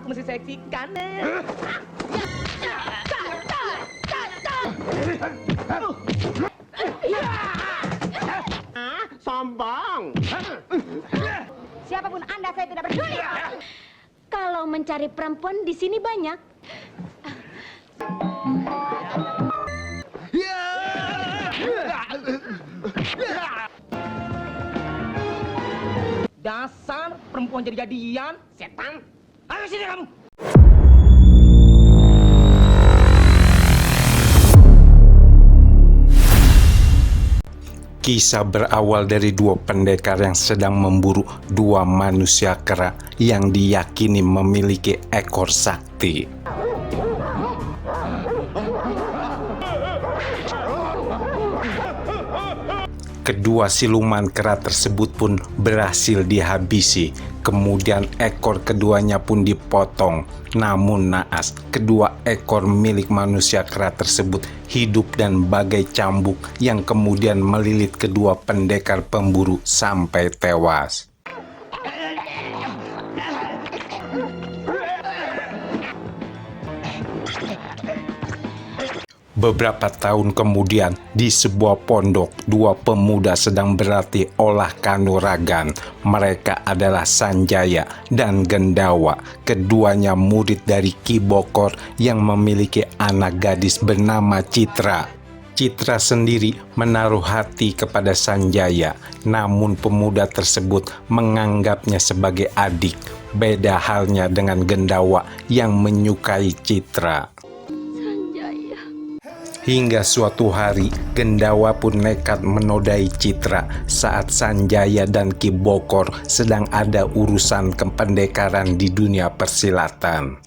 aku mesti seksikan. Sombong. Siapapun Anda, saya tidak peduli. Kalau mencari perempuan di sini banyak. Dasar perempuan jadi-jadian, setan. Ayo sini kamu. Kisah berawal dari dua pendekar yang sedang memburu dua manusia kera yang diyakini memiliki ekor sakti. Kedua siluman kera tersebut pun berhasil dihabisi. Kemudian ekor keduanya pun dipotong. Namun naas, kedua ekor milik manusia kera tersebut hidup dan bagai cambuk yang kemudian melilit kedua pendekar pemburu sampai tewas. Beberapa tahun kemudian, di sebuah pondok, dua pemuda sedang berlatih olah kanuragan. Mereka adalah Sanjaya dan Gendawa. Keduanya murid dari Ki Bokor yang memiliki anak gadis bernama Citra. Citra sendiri menaruh hati kepada Sanjaya, namun pemuda tersebut menganggapnya sebagai adik. Beda halnya dengan Gendawa yang menyukai Citra. Hingga suatu hari, Gendawa pun nekat menodai Citra saat Sanjaya dan Ki Bokor sedang ada urusan kependekaran di dunia persilatan.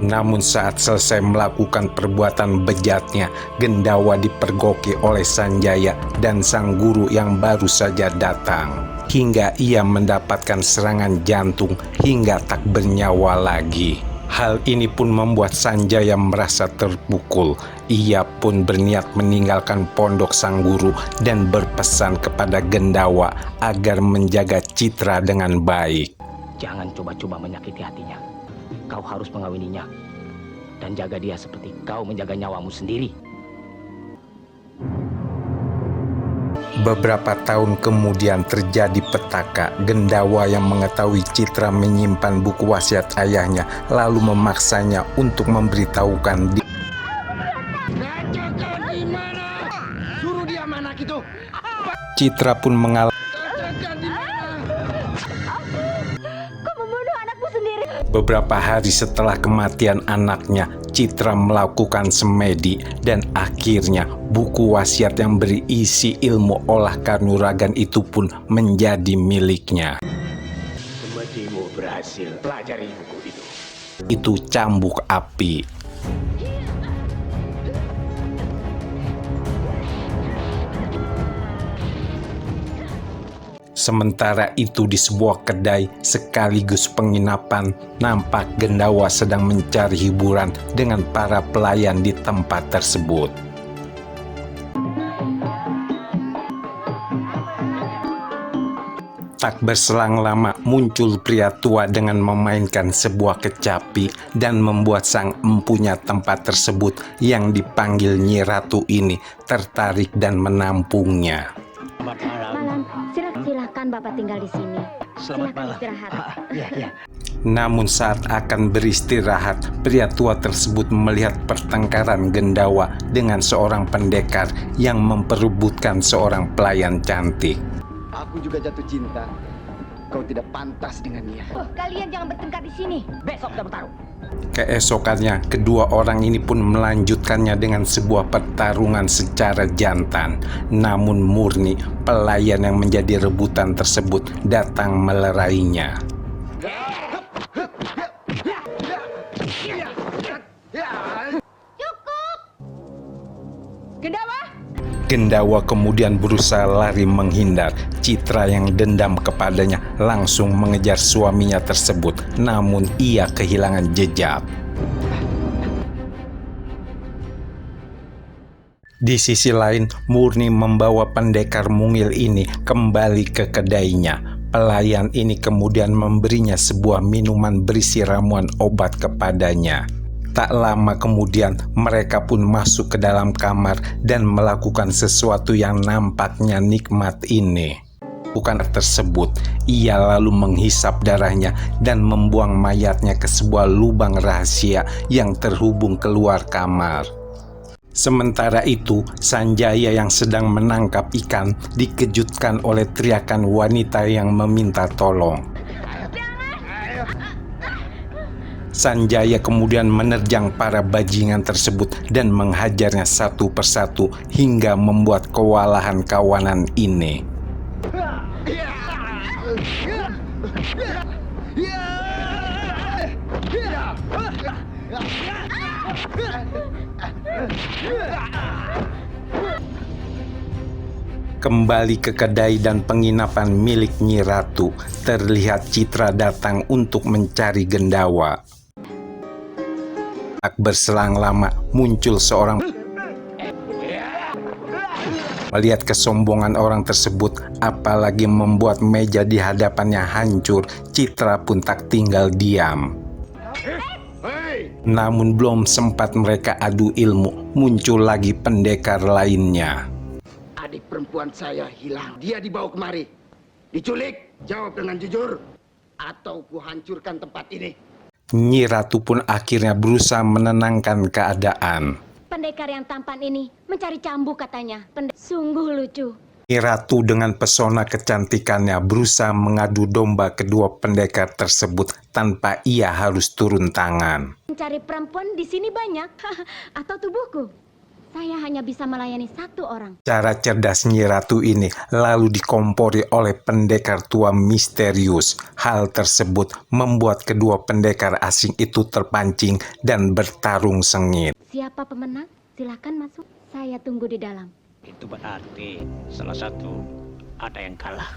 Namun saat selesai melakukan perbuatan bejatnya, Gendawa dipergoki oleh Sanjaya dan sang guru yang baru saja datang. Hingga ia mendapatkan serangan jantung hingga tak bernyawa lagi. Hal ini pun membuat Sanjaya merasa terpukul. Ia pun berniat meninggalkan pondok sang guru dan berpesan kepada Gendawa agar menjaga Citra dengan baik. Jangan coba-coba menyakiti hatinya. Kau harus mengawininya dan jaga dia seperti kau menjaga nyawamu sendiri. Beberapa tahun kemudian terjadi petaka. Gendawa yang mengetahui Citra menyimpan buku wasiat ayahnya lalu memaksanya untuk memberitahukan Suruh dia mana gitu. Citra pun mengalami. Kau membunuh anakmu sendiri. Beberapa hari setelah kematian anaknya, Citra melakukan semedi dan akhirnya buku wasiat yang berisi ilmu olah kanuragan itu pun menjadi miliknya. Semedimu berhasil. Pelajari buku itu. Itu cambuk api. Sementara itu di sebuah kedai sekaligus penginapan, nampak Gendawa sedang mencari hiburan dengan para pelayan di tempat tersebut. Tak berselang lama muncul pria tua dengan memainkan sebuah kecapi dan membuat sang empunya tempat tersebut yang dipanggil Nyi Ratu ini tertarik dan menampungnya. Silakan Bapak tinggal di sini. Silakan istirahat. Namun saat akan beristirahat, pria tua tersebut melihat pertengkaran Gendawa dengan seorang pendekar yang memperebutkan seorang pelayan cantik. Aku juga jatuh cinta. Kau tidak pantas dengannya. Kalian jangan bertengkar di sini. Besok kita bertaruh. Keesokannya, kedua orang ini pun melanjutkannya dengan sebuah pertarungan secara jantan. Namun murni, pelayan yang menjadi rebutan tersebut datang melerainya. Cukup. Gendawa. Gendawa kemudian berusaha lari menghindar. Citra yang dendam kepadanya langsung mengejar suaminya tersebut, namun ia kehilangan jejak. Di sisi lain, Murni membawa pendekar mungil ini kembali ke kedainya. Pelayan ini kemudian memberinya sebuah minuman berisi ramuan obat kepadanya. Tak lama kemudian mereka pun masuk ke dalam kamar dan melakukan sesuatu yang nampaknya nikmat ini. Bukan tersebut, ia lalu menghisap darahnya dan membuang mayatnya ke sebuah lubang rahasia yang terhubung keluar kamar. Sementara itu, Sanjaya yang sedang menangkap ikan dikejutkan oleh teriakan wanita yang meminta tolong. Sanjaya kemudian menerjang para bajingan tersebut dan menghajarnya satu persatu hingga membuat kewalahan kawanan ini. Kembali ke kedai dan penginapan milik Nyi Ratu, terlihat Citra datang untuk mencari Gendawa. Tak berselang lama, muncul seorang. Melihat kesombongan orang tersebut, apalagi membuat meja di hadapannya hancur, Citra pun tak tinggal diam. Namun belum sempat mereka adu ilmu, muncul lagi pendekar lainnya. Adik perempuan saya hilang. Dia dibawa kemari. Diculik. Jawab dengan jujur. Atau ku hancurkan tempat ini. Nyi Ratu pun akhirnya berusaha menenangkan keadaan. Pendekar yang tampan ini mencari cambuk katanya. Sungguh lucu. Nyi Ratu dengan pesona kecantikannya berusaha mengadu domba kedua pendekar tersebut tanpa ia harus turun tangan. Mencari perempuan di sini banyak. Atau tubuhku. Saya hanya bisa melayani satu orang. Cara cerdas Nyi Ratu ini lalu dikompori oleh pendekar tua misterius. Hal tersebut membuat kedua pendekar asing itu terpancing dan bertarung sengit. Siapa pemenang? Silakan masuk. Saya tunggu di dalam. Itu berarti salah satu ada yang kalah.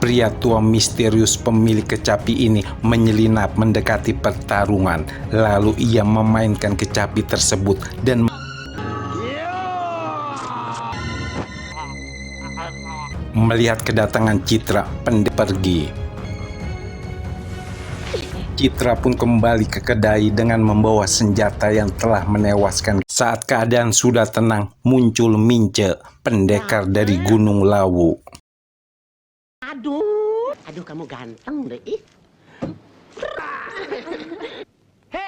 Pria tua misterius pemilik kecapi ini menyelinap mendekati pertarungan. Lalu ia memainkan kecapi tersebut dan melihat kedatangan Citra, pendekar pergi. Citra pun kembali ke kedai dengan membawa senjata yang telah menewaskan. Saat keadaan sudah tenang, muncul Mince, pendekar dari Gunung Lawu. Aduh kamu ganteng deh.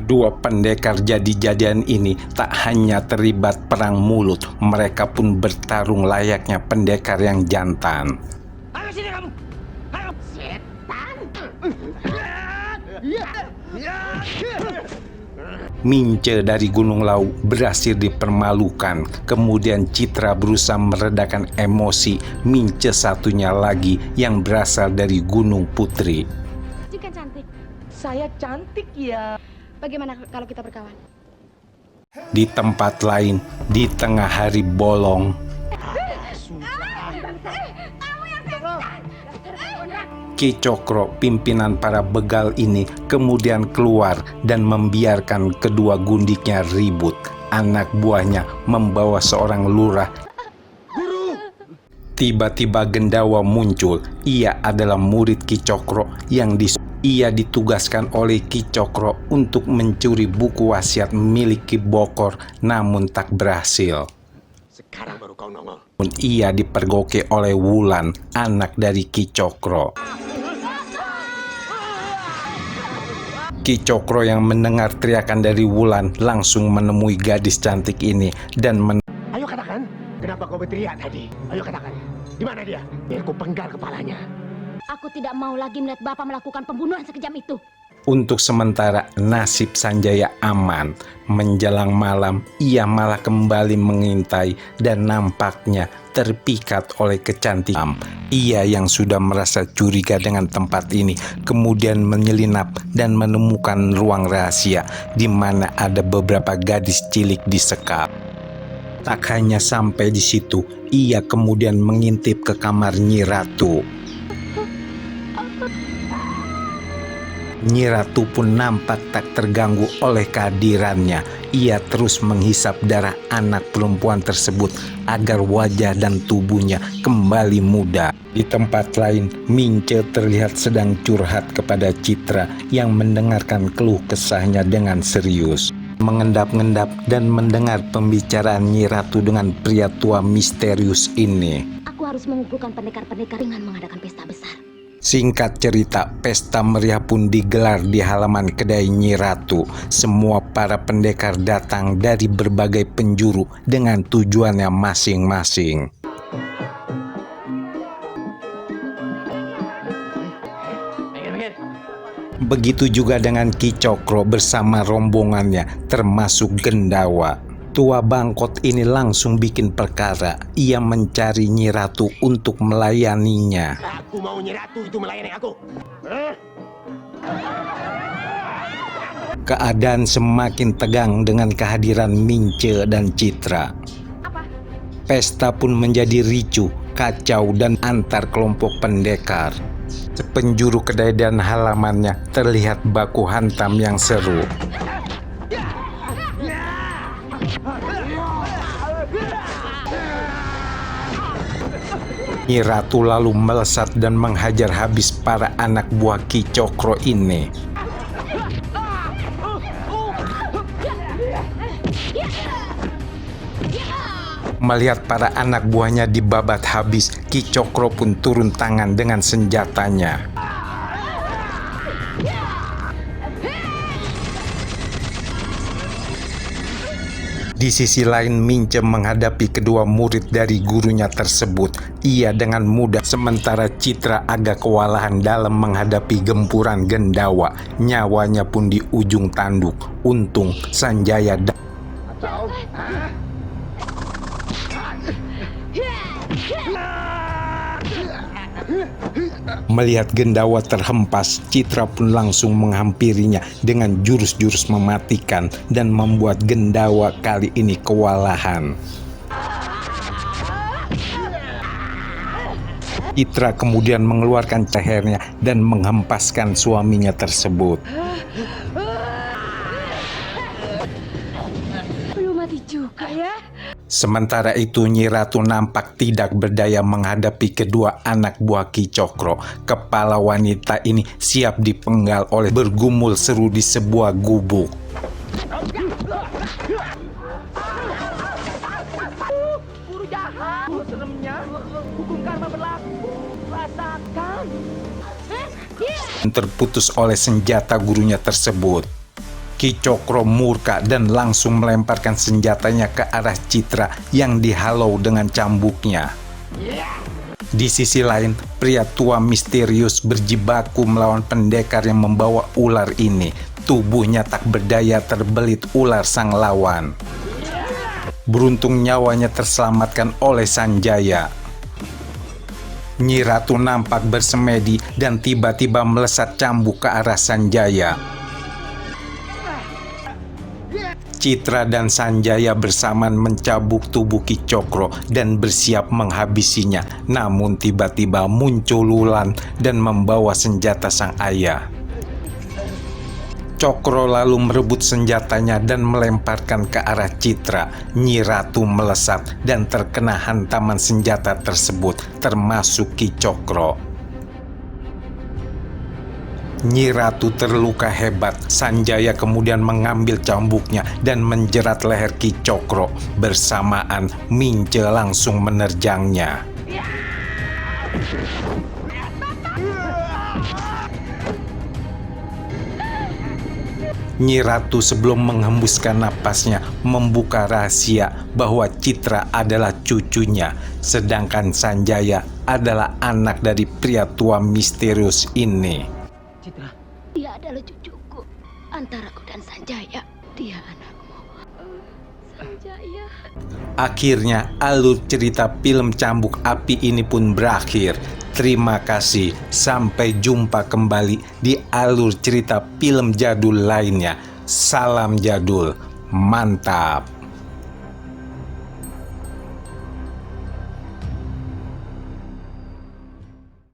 Dua pendekar jadi-jadian ini tak hanya terlibat perang mulut, mereka pun bertarung layaknya pendekar yang jantan. Ayo sini kamu. Ayo. Setan. Mince dari Gunung Lawu berhasil dipermalukan. Kemudian Citra berusaha meredakan emosi Mince satunya lagi yang berasal dari Gunung Putri. Jika cantik. Saya cantik ya. Bagaimana kalau kita berkawan? Di tempat lain, di tengah hari bolong, Ki Cokro, pimpinan para begal ini, kemudian keluar dan membiarkan kedua gundiknya ribut. Anak buahnya membawa seorang lurah. Tiba-tiba Gendawa muncul. Ia adalah murid Ki Cokro yang ia ditugaskan oleh Ki Cokro untuk mencuri buku wasiat milik Ki Bokor, namun tak berhasil. Sekarang baru kau nongol. Ia dipergoki oleh Wulan, anak dari Ki Cokro. Ki Cokro yang mendengar teriakan dari Wulan langsung menemui gadis cantik ini dan Ayo katakan, kenapa kau berteriak tadi? Ayo katakan, di mana dia? Biar ku penggal kepalanya. Aku tidak mau lagi melihat Bapak melakukan pembunuhan sekejam itu. Untuk sementara nasib Sanjaya aman. Menjelang malam, ia malah kembali mengintai dan nampaknya terpikat oleh kecantikan. Ia yang sudah merasa curiga dengan tempat ini, kemudian menyelinap dan menemukan ruang rahasia di mana ada beberapa gadis cilik disekap. Tak hanya sampai di situ, ia kemudian mengintip ke kamar Nyi Ratu. Nyi Ratu pun nampak tak terganggu oleh kehadirannya. Ia terus menghisap darah anak perempuan tersebut agar wajah dan tubuhnya kembali muda. Di tempat lain, Mince terlihat sedang curhat kepada Citra yang mendengarkan keluh kesahnya dengan serius. Mengendap-endap dan mendengar pembicaraan Nyi Ratu dengan pria tua misterius ini. Aku harus mengumpulkan pendekar-pendekar dengan mengadakan pesta besar. Singkat cerita, pesta meriah pun digelar di halaman kedai Nyi Ratu. Semua para pendekar datang dari berbagai penjuru dengan tujuannya masing-masing. Begitu juga dengan Ki Cokro bersama rombongannya, termasuk Gendawa. Tua Bangkot ini langsung bikin perkara. Ia mencari Nyi Ratu untuk melayaninya. Aku mau Nyi Ratu itu melayani aku. Keadaan semakin tegang dengan kehadiran Mince dan Citra. Pesta pun menjadi ricuh, kacau dan antar kelompok pendekar. Sepenjuru kedai dan halamannya terlihat baku hantam yang seru. Nyi Ratu lalu melesat dan menghajar habis para anak buah Ki Cokro ini. Melihat para anak buahnya dibabat habis, Ki Cokro pun turun tangan dengan senjatanya. Di sisi lain, Mince menghadapi kedua murid dari gurunya tersebut. Ia dengan mudah, sementara Citra agak kewalahan dalam menghadapi gempuran Gendawa. Nyawanya pun di ujung tanduk. Untung Sanjaya melihat Gendawa terhempas, Citra pun langsung menghampirinya dengan jurus-jurus mematikan dan membuat Gendawa kali ini kewalahan. Citra kemudian mengeluarkan lehernya dan menghempaskan suaminya tersebut. Belum mati juga ya? Sementara itu Nyi Ratu nampak tidak berdaya menghadapi kedua anak buah Ki Cokro. Kepala wanita ini siap dipenggal oleh bergumul seru di sebuah gubuk. Guru jahat, seremnya, hukum karma berlaku, rasakan. Terputus oleh senjata gurunya tersebut. Ki Cokro murka dan langsung melemparkan senjatanya ke arah Citra yang dihalau dengan cambuknya. Di sisi lain, pria tua misterius berjibaku melawan pendekar yang membawa ular ini. Tubuhnya tak berdaya terbelit ular sang lawan. Beruntung nyawanya terselamatkan oleh Sanjaya. Nyi Ratu nampak bersemedi dan tiba-tiba melesat cambuk ke arah Sanjaya. Citra dan Sanjaya bersamaan mencabuk tubuh Ki Cokro dan bersiap menghabisinya. Namun tiba-tiba muncul Wulan dan membawa senjata sang ayah. Cokro lalu merebut senjatanya dan melemparkan ke arah Citra. Nyi Ratu melesat dan terkena hantaman senjata tersebut, termasuk Ki Cokro. Nyi Ratu terluka hebat. Sanjaya kemudian mengambil cambuknya dan menjerat leher Ki Cokro. Bersamaan, Mince langsung menerjangnya. Nyi Ratu sebelum menghembuskan napasnya membuka rahasia bahwa Citra adalah cucunya, sedangkan Sanjaya adalah anak dari pria tua misterius ini. Citra, Dia adalah cucuku. Antaraku dan Sanjaya, dia anakmu. Sanjaya. Akhirnya alur cerita film Cambuk Api ini pun berakhir. Terima kasih, sampai jumpa kembali di alur cerita film jadul lainnya. Salam jadul, mantap.